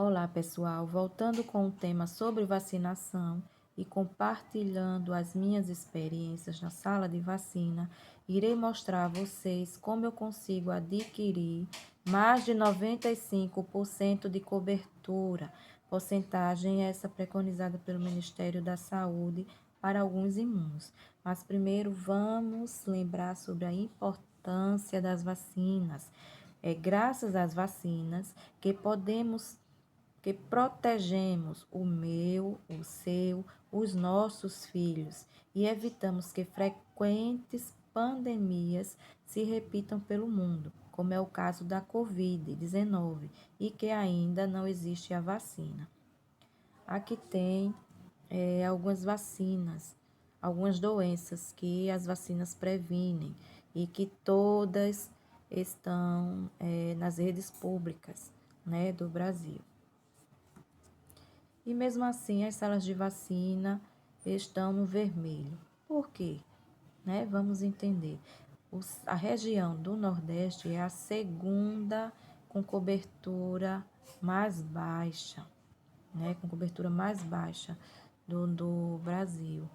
Olá, pessoal. Voltando com o tema sobre vacinação e compartilhando as minhas experiências na sala de vacina, irei mostrar a vocês como eu consigo adquirir mais de 95% de cobertura. Porcentagem essa preconizada pelo Ministério da Saúde para alguns imunos. Mas primeiro vamos lembrar sobre a importância das vacinas. É graças às vacinas que protegemos o meu, o seu, os nossos filhos e evitamos que frequentes pandemias se repitam pelo mundo, como é o caso da Covid-19 e que ainda não existe a vacina. Aqui tem algumas vacinas, algumas doenças que as vacinas previnem e que todas estão nas redes públicas, né, do Brasil. E mesmo assim, as salas de vacina estão no vermelho. Por quê? Vamos entender. A região do Nordeste é a segunda com cobertura mais baixa, com cobertura mais baixa do Brasil,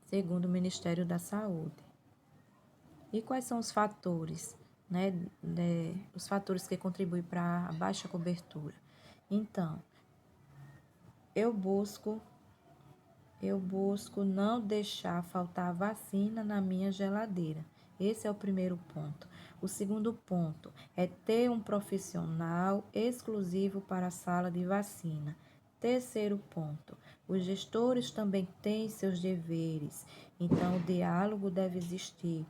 segundo o Ministério da Saúde. E quais são os fatores, os fatores que contribuem para a baixa cobertura? Então, eu busco não deixar faltar vacina na minha geladeira. Esse é o primeiro ponto. O segundo ponto é ter um profissional exclusivo para a sala de vacina. Terceiro ponto, os gestores também têm seus deveres, então o diálogo deve existir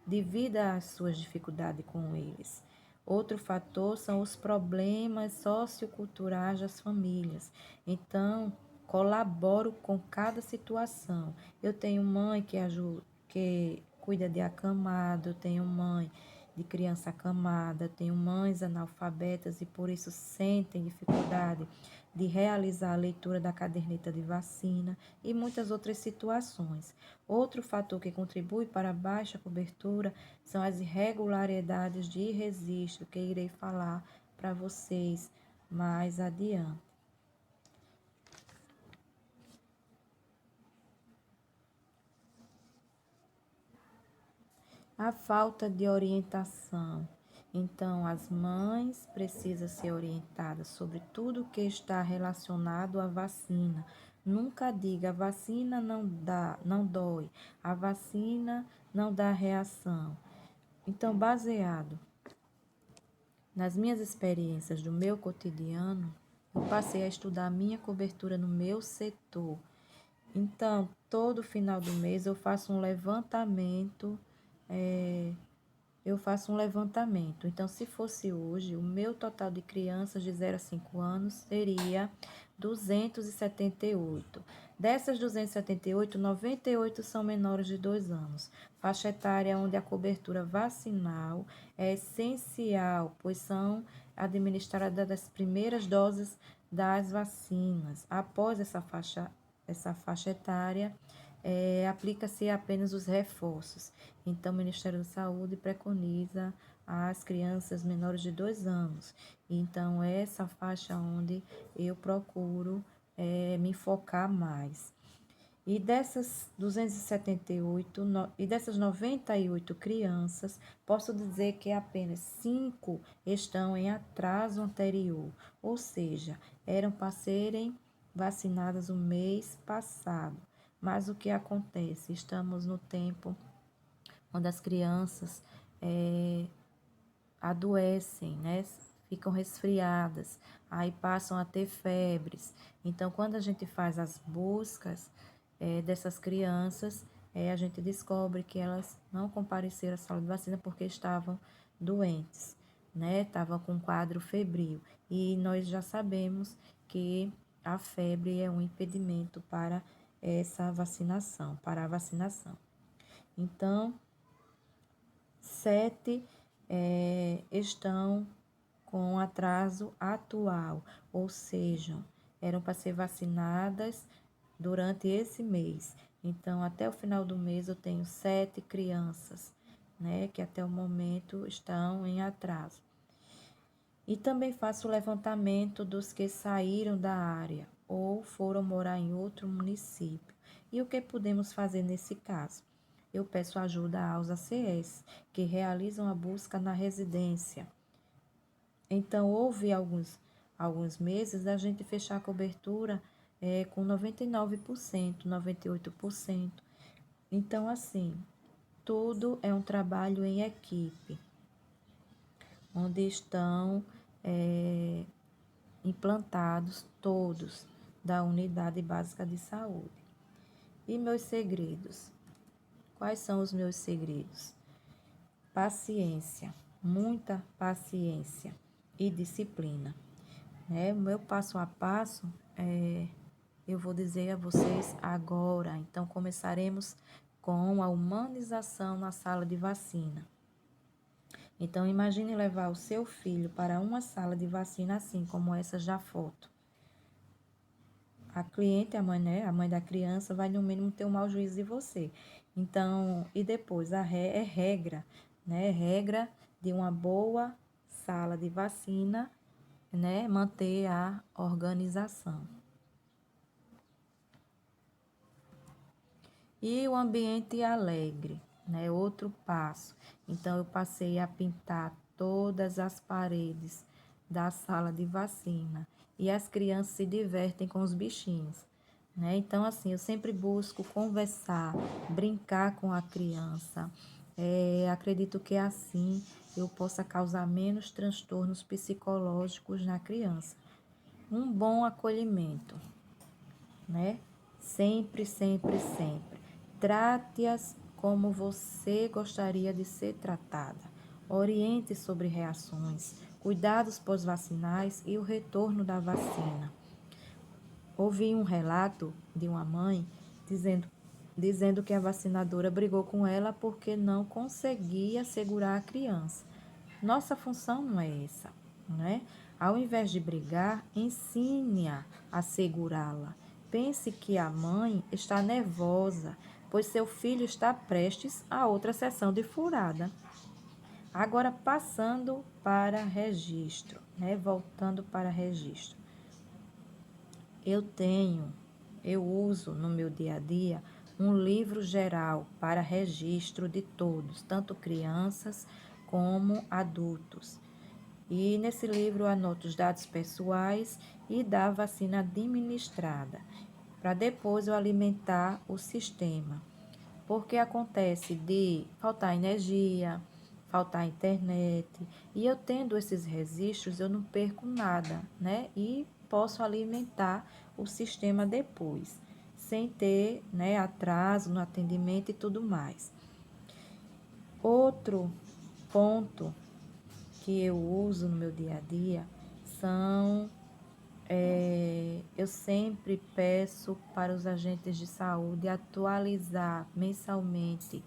devido às suas dificuldades com eles. Outro fator são os problemas socioculturais das famílias. Então, colaboro com cada situação. Eu tenho mãe que cuida de acamado, eu tenho mãe de criança acamada, tenho mães analfabetas e por isso sentem dificuldade de realizar a leitura da caderneta de vacina e muitas outras situações. Outro fator que contribui para a baixa cobertura são as irregularidades de registro, que irei falar para vocês mais adiante. A falta de orientação. Então, as mães precisam ser orientadas sobre tudo que está relacionado à vacina. Nunca diga, a vacina não dói, a vacina não dá reação. Então, baseado nas minhas experiências do meu cotidiano, eu passei a estudar a minha cobertura no meu setor. Então, todo final do mês eu faço um levantamento. Então, se fosse hoje, o meu total de crianças de 0 a 5 anos seria 278. Dessas 278, 98 são menores de 2 anos. Faixa etária onde a cobertura vacinal é essencial, pois são administradas as primeiras doses das vacinas. Após essa faixa etária, aplica-se apenas os reforços. Então, o Ministério da Saúde preconiza as crianças menores de 2 anos. Então, essa faixa onde eu procuro me focar mais. E dessas 278, e dessas 98 crianças, posso dizer que apenas 5 estão em atraso anterior, ou seja, eram para serem vacinadas o mês passado. Mas o que acontece? Estamos no tempo onde as crianças adoecem, ficam resfriadas, aí passam a ter febres. Então, quando a gente faz as buscas dessas crianças, a gente descobre que elas não compareceram à sala de vacina porque estavam doentes, estavam com quadro febril. E nós já sabemos que a febre é um impedimento para essa vacinação, para a vacinação. Então, 7 estão com atraso atual, ou seja, eram para ser vacinadas durante esse mês. Então, até o final do mês, eu tenho 7 crianças, que até o momento estão em atraso. E também faço o levantamento dos que saíram da área ou foram morar em outro município. E o que podemos fazer nesse caso? Eu peço ajuda aos ACS, que realizam a busca na residência. Então, houve alguns meses a gente fechar a cobertura com 99%, 98%. Então, assim, tudo é um trabalho em equipe, onde estão implantados todos da Unidade Básica de Saúde. E meus segredos? Quais são os meus segredos? Paciência, muita paciência e disciplina. O meu passo a passo eu vou dizer a vocês agora. Então, começaremos com a humanização na sala de vacina. Então, imagine levar o seu filho para uma sala de vacina assim, como essa já foto. A cliente, a mãe, né? A mãe da criança vai no mínimo ter um mau juízo de você. Então, e depois, é regra, né? Regra de uma boa sala de vacina, né? Manter a organização. E o ambiente alegre, né? Outro passo. Então, eu passei a pintar todas as paredes da sala de vacina. E as crianças se divertem com os bichinhos, né? Então, assim, eu sempre busco conversar, brincar com a criança. Acredito que assim eu possa causar menos transtornos psicológicos na criança. Um bom acolhimento, né? Sempre, sempre, sempre. Trate-as como você gostaria de ser tratada. Oriente sobre reações, cuidados pós-vacinais e o retorno da vacina. Ouvi um relato de uma mãe dizendo que a vacinadora brigou com ela porque não conseguia segurar a criança. Nossa função não é essa, né? Ao invés de brigar, ensine-a a segurá-la. Pense que a mãe está nervosa, pois seu filho está prestes a outra sessão de furada. Agora, passando para registro, né? Voltando para registro. Eu uso no meu dia a dia um livro geral para registro de todos, tanto crianças como adultos. E nesse livro eu anoto os dados pessoais e da vacina administrada, para depois eu alimentar o sistema. Porque acontece de faltar energia, faltar internet, e eu tendo esses registros, eu não perco nada, né? E posso alimentar o sistema depois, sem ter, né, atraso no atendimento e tudo mais. Outro ponto que eu uso no meu dia a dia são eu sempre peço para os agentes de saúde atualizar mensalmente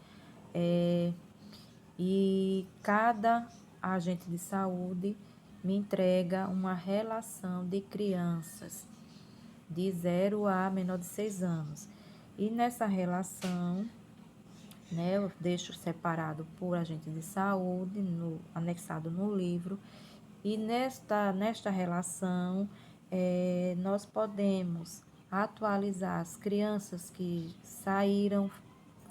e cada agente de saúde me entrega uma relação de crianças de 0 a menor de 6 anos. E nessa relação, né, eu deixo separado por agente de saúde, anexado no livro. E nesta relação, nós podemos atualizar as crianças que saíram,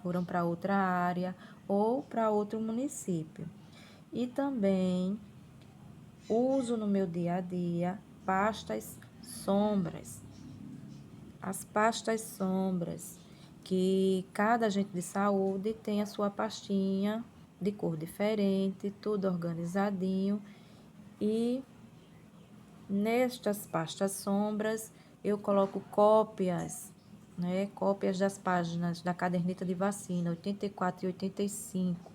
foram para outra área ou para outro município. E também uso no meu dia a dia pastas sombras. As pastas sombras, que cada agente de saúde tem a sua pastinha de cor diferente, tudo organizadinho. E nestas pastas sombras eu coloco cópias, né? Cópias das páginas da caderneta de vacina 84 e 85,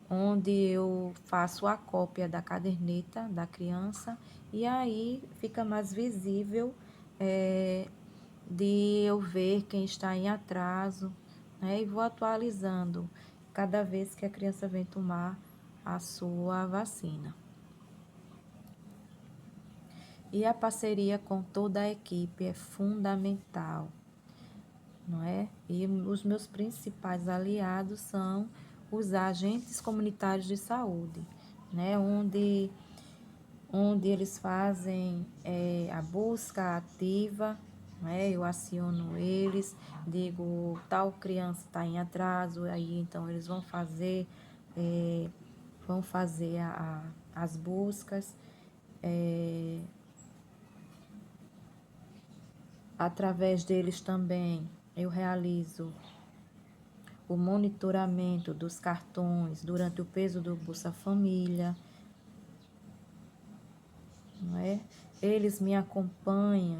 onde eu faço a cópia da caderneta da criança e aí fica mais visível de eu ver quem está em atraso, né? E vou atualizando cada vez que a criança vem tomar a sua vacina. E a parceria com toda a equipe é fundamental, não é? E os meus principais aliados são os agentes comunitários de saúde, né? Onde eles fazem a busca ativa, né? Eu aciono eles, digo, tal criança está em atraso, aí então eles é, vão fazer as buscas. Através deles também eu realizo o monitoramento dos cartões durante o peso do Bolsa Família, não é? Eles me acompanham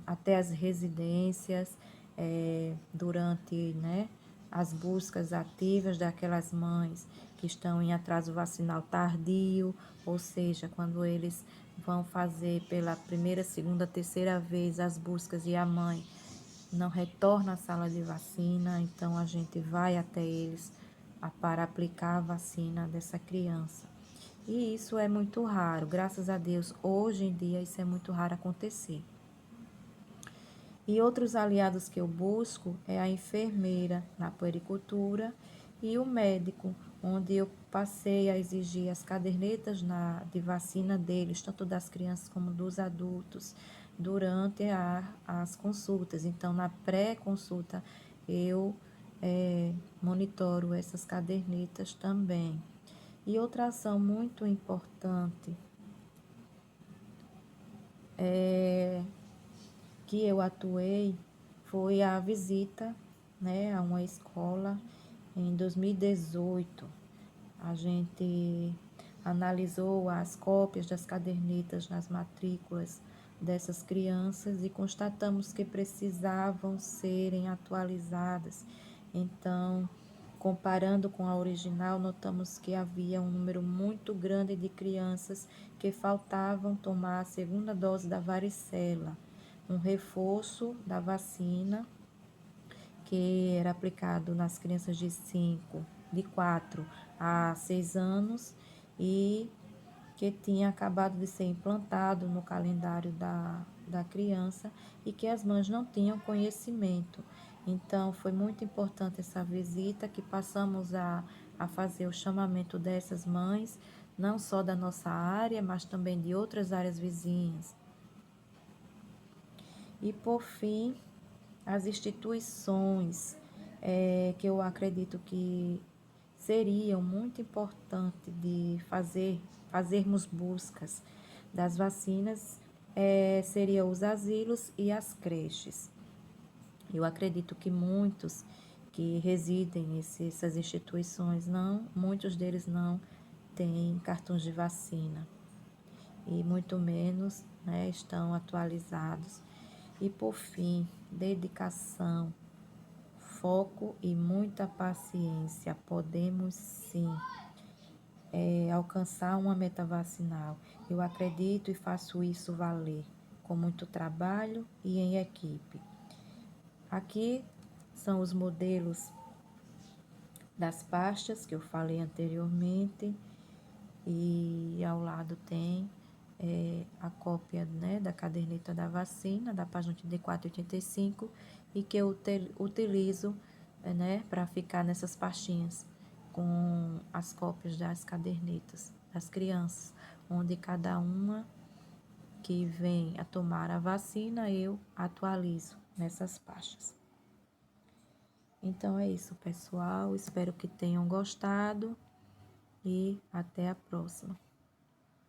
até as residências, durante, né, as buscas ativas daquelas mães que estão em atraso vacinal tardio, ou seja, quando eles vão fazer pela primeira, segunda, terceira vez as buscas e a mãe não retorna à sala de vacina, então a gente vai até eles para aplicar a vacina dessa criança. E isso é muito raro, graças a Deus, hoje em dia isso é muito raro acontecer. E outros aliados que eu busco é a enfermeira na puericultura e o médico, onde eu passei a exigir as cadernetas de vacina deles, tanto das crianças como dos adultos, durante as consultas. Então, na pré-consulta, eu monitoro essas cadernetas também. E outra ação muito importante que eu atuei foi a visita, né, a uma escola em 2018. A gente analisou as cópias das cadernetas nas matrículas dessas crianças e constatamos que precisavam serem atualizadas. Então, comparando com a original, notamos que havia um número muito grande de crianças que faltavam tomar a segunda dose da varicela, um reforço da vacina que era aplicado nas crianças de 4 a 6 anos e que tinha acabado de ser implantado no calendário da criança e que as mães não tinham conhecimento. Então, foi muito importante essa visita que passamos a fazer o chamamento dessas mães, não só da nossa área, mas também de outras áreas vizinhas. E, por fim, as instituições que eu acredito que seriam muito importante de fazermos buscas das vacinas, seriam os asilos e as creches. Eu acredito que muitos que residem nessas instituições, muitos deles não têm cartões de vacina e muito menos, né, estão atualizados. E por fim, dedicação, foco e muita paciência, podemos sim alcançar uma meta vacinal. Eu acredito e faço isso valer, com muito trabalho e em equipe. Aqui são os modelos das pastas que eu falei anteriormente e ao lado tem a cópia, né, da caderneta da vacina, da página 84 e 85, e que eu utilizo, né, para ficar nessas pastinhas com as cópias das cadernetas das crianças, onde cada uma que vem a tomar a vacina, eu atualizo nessas pastas. Então é isso, pessoal. Espero que tenham gostado e até a próxima.